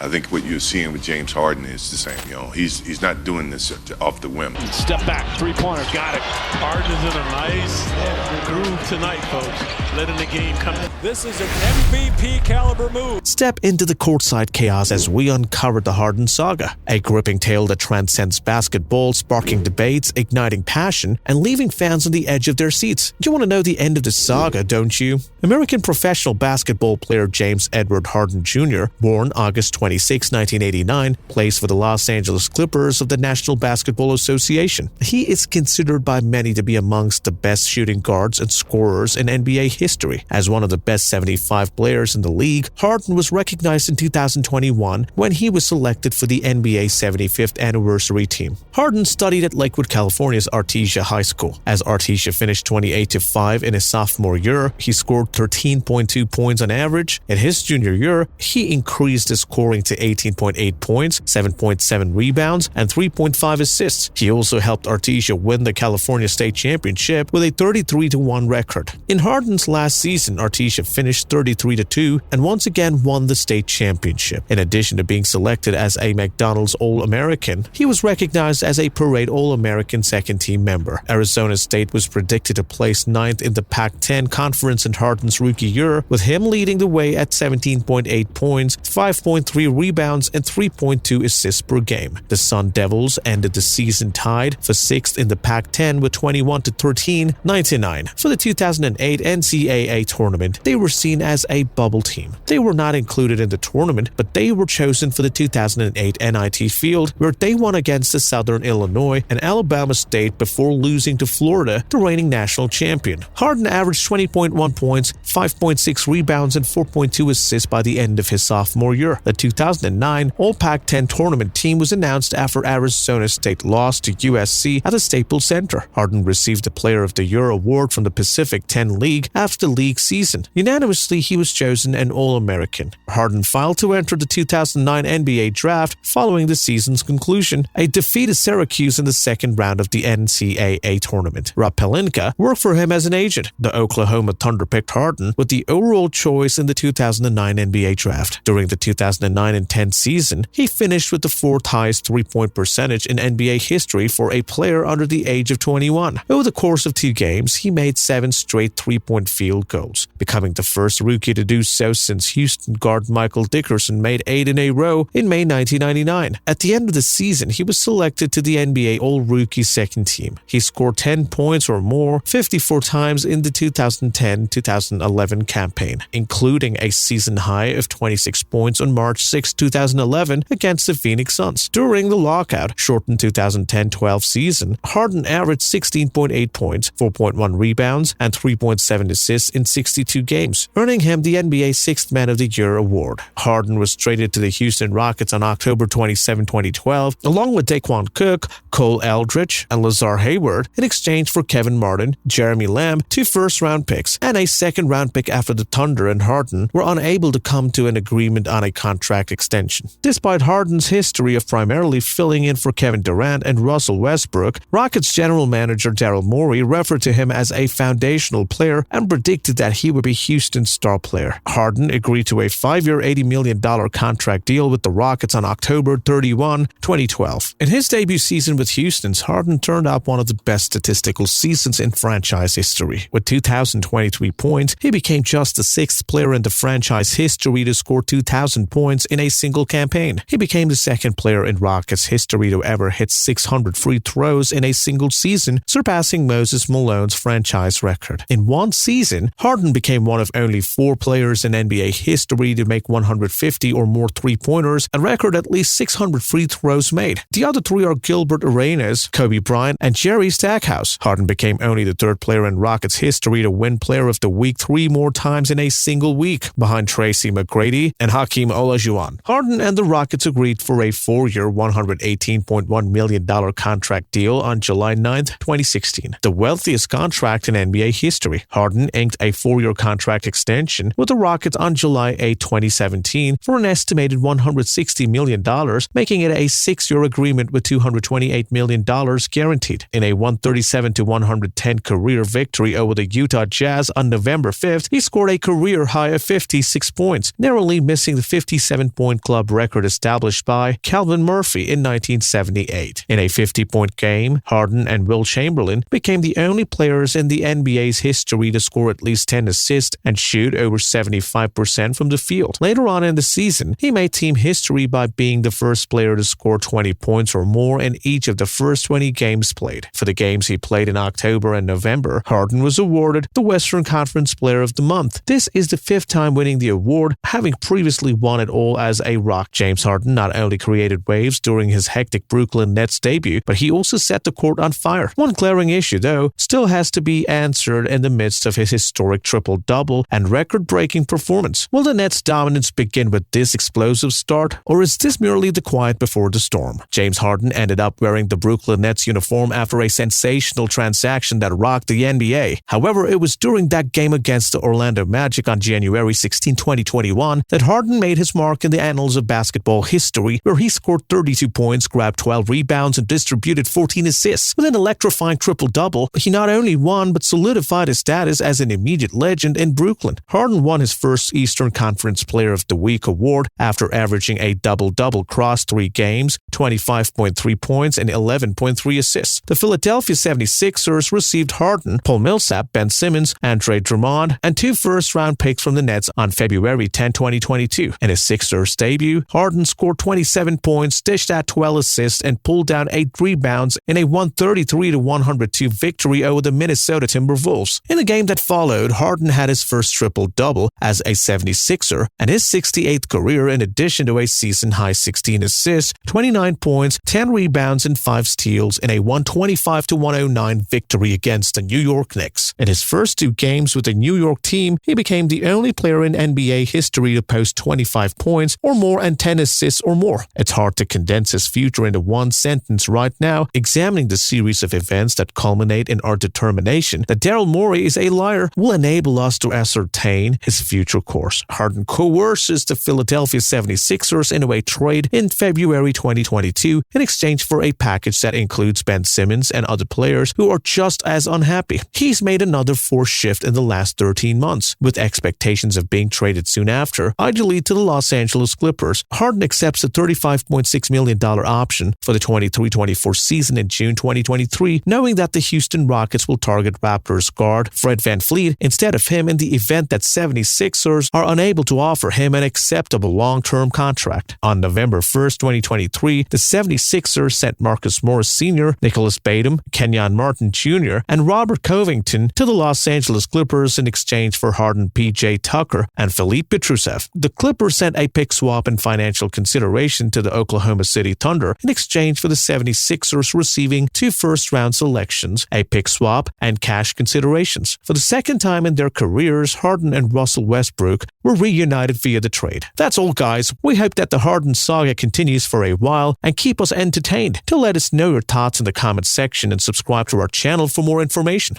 I think what you're seeing with James Harden is the same. He's not doing this off the whim. Step back, three-pointer, got it. Harden is in a nice groove tonight, folks. Letting the game come in. This is an MVP caliber move. Step into the courtside chaos as we uncover the Harden Saga, a gripping tale that transcends basketball, sparking debates, igniting passion, and leaving fans on the edge of their seats. You want to know the end of the saga, don't you? American professional basketball player James Edward Harden Jr., born August 26, 1989, plays for the Los Angeles Clippers of the National Basketball Association. He is considered by many to be amongst the best shooting guards and scorers in NBA history. As one of the best 75 players in the league, Harden was recognized in 2021 when he was selected for the NBA 75th anniversary team. Harden studied at Lakewood, California's Artesia High School. As Artesia finished 28-5 in his sophomore year, he scored 13.2 points on average. In his junior year, he increased his scoring to 18.8 points, 7.7 rebounds, and 3.5 assists. He also helped Artesia win the California State Championship with a 33-1 record. In Harden's last season, Artesia finished 33-2 and once again won the state championship. In addition to being selected as a McDonald's All-American, he was recognized as a Parade All-American second-team member. Arizona State was predicted to place 9th in the Pac-10 conference in Harden's rookie year, with him leading the way at 17.8 points, 5.3 rebounds, and 3.2 assists per game. The Sun Devils ended the season tied for 6th in the Pac-10 with 21-13, 9-9. For the 2008 NCAA tournament, they were seen as a bubble team. They were not included in the tournament, but they were chosen for the 2008 NIT field, where they won against the Southern Illinois and Alabama State before losing to Florida, the reigning national champion. Harden averaged 20.1 points, 5.6 rebounds, and 4.2 assists by the end of his sophomore year. The 2009 All-Pac-10 tournament team was announced after Arizona State lost to USC at the Staples Center. Harden received the Player of the Year award from the Pacific 10 League after the league season. Unanimously, he was chosen an All-American. Harden filed to enter the 2009 NBA draft following the season's conclusion. A defeat at Syracuse in the second round of the NCAA tournament. Rob Pelinka worked for him as an agent. The Oklahoma Thunder picked Harden with the overall choice in the 2009 NBA draft. During the 2009 and 10 season, he finished with the fourth highest three-point percentage in NBA history for a player under the age of 21. Over the course of 2 games, he made 7 straight three-point field goals, becoming the first rookie to do so since Houston guard Michael Dickerson made 8 in a row in May 1999. At the end of the season, he was selected to the NBA All-Rookie second team. He scored 10 points or more 54 times in the 2010-2011 campaign, including a season high of 26 points on March 6, 2011 against the Phoenix Suns. During the lockout-shortened 2010-12 season, Harden averaged 16.8 points, 4.1 rebounds, and 3.7 assists in 62 games, earning him the NBA Sixth Man of the Year award. Harden was traded to the Houston Rockets on October 27, 2012, along with Daquan Cook, Cole Aldrich, and Lazar Hayward, in exchange for Kevin Martin, Jeremy Lamb, 2 first-round picks, and a second-round pick after the Thunder and Harden were unable to come to an agreement on a contract extension. Despite Harden's history of primarily filling in for Kevin Durant and Russell Westbrook, Rockets general manager Daryl Morey referred to him as a foundational player and predicted that he would be Houston's star player. Harden agreed to a 5-year, $80 million contract deal with the Rockets on October 31, 2012. In his debut season with Houston, Harden turned out one of the best statistical seasons in franchise history. With 2,023 points, he became just the 6th player in the franchise history to score 2,000 points in a single campaign. He became the 2nd player in Rockets history to ever hit 600 free throws in a single season, surpassing Moses Malone's franchise record. In one season, Harden became one of only 4 players in NBA history to make 150 or more three-pointers and record at least 600 free throws made. The other 3 are Gilbert Arenas, Kobe Bryant, and Jerry Stackhouse. Harden became only the 3rd player in Rockets history to win Player of the Week 3 more times in a single week, behind Tracy McGrady and Hakeem Olajuwon. Harden and the Rockets agreed for a 4-year, $118.1 million contract deal on July 9, 2016, the wealthiest contract in NBA history. Harden inked a 4-year contract extension with the Rockets on July 8, 2017 for an estimated $160 million, making it a 6-year agreement with $228 million guaranteed. In a 137-110 career victory over the Utah Jazz on November 5th, he scored a career high of 56 points, narrowly missing the 57 47-point club record established by Calvin Murphy in 1978. In a 50-point game, Harden and Will Chamberlain became the only players in the NBA's history to score at least 10 assists and shoot over 75% from the field. Later on in the season, he made team history by being the first player to score 20 points or more in each of the first 20 games played. For the games he played in October and November, Harden was awarded the Western Conference Player of the Month. This is the 5th time winning the award, having previously won it all as a Rock. James Harden not only created waves during his hectic Brooklyn Nets debut, but he also set the court on fire. One glaring issue, though, still has to be answered in the midst of his historic triple-double and record-breaking performance. Will the Nets' dominance begin with this explosive start, or is this merely the quiet before the storm? James Harden ended up wearing the Brooklyn Nets uniform after a sensational transaction that rocked the NBA. However, it was during that game against the Orlando Magic on January 16, 2021 that Harden made his mark in the annals of basketball history, where he scored 32 points, grabbed 12 rebounds, and distributed 14 assists. With an electrifying triple-double, he not only won but solidified his status as an immediate legend in Brooklyn. Harden won his first Eastern Conference Player of the Week award after averaging a double-double across 3 games, 25.3 points, and 11.3 assists. The Philadelphia 76ers received Harden, Paul Millsap, Ben Simmons, Andre Drummond, and 2 first-round picks from the Nets on February 10, 2022. In his Sixers debut, Harden scored 27 points, dished out 12 assists, and pulled down 8 rebounds in a 133-102 victory over the Minnesota Timberwolves. In the game that followed, Harden had his first triple-double as a 76er and his 68th career, in addition to a season-high 16 assists, 29 points, 10 rebounds, and 5 steals in a 125-109 victory against the New York Knicks. In his first 2 games with the New York team, he became the only player in NBA history to post 25 points or more and 10 assists or more. It's hard to condense his future into one sentence right now, examining the series of events that culminate in our determination that Daryl Morey is a liar will enable us to ascertain his future course. Harden coerces the Philadelphia 76ers into a trade in February 2022 in exchange for a package that includes Ben Simmons and other players who are just as unhappy. He's made another forced shift in the last 13 months, with expectations of being traded soon after, ideally to the Los Angeles Clippers. Harden accepts a $35.6 million option for the 23-24 season in June 2023, knowing that the Houston Rockets will target Raptors guard Fred VanVleet instead of him in the event that 76ers are unable to offer him an acceptable long-term contract. On November 1st, 2023, the 76ers sent Marcus Morris Sr., Nicholas Batum, Kenyon Martin Jr., and Robert Covington to the Los Angeles Clippers in exchange for Harden, P.J. Tucker, and Philippe Petrusev. The Clippers sent a pick swap and financial consideration to the Oklahoma City Thunder in exchange for the 76ers receiving 2 first-round selections, a pick swap, and cash considerations. For the second time in their careers, Harden and Russell Westbrook were reunited via the trade. That's all, guys. We hope that the Harden saga continues for a while and keep us entertained. To let us know your thoughts in the comments section and subscribe to our channel for more information.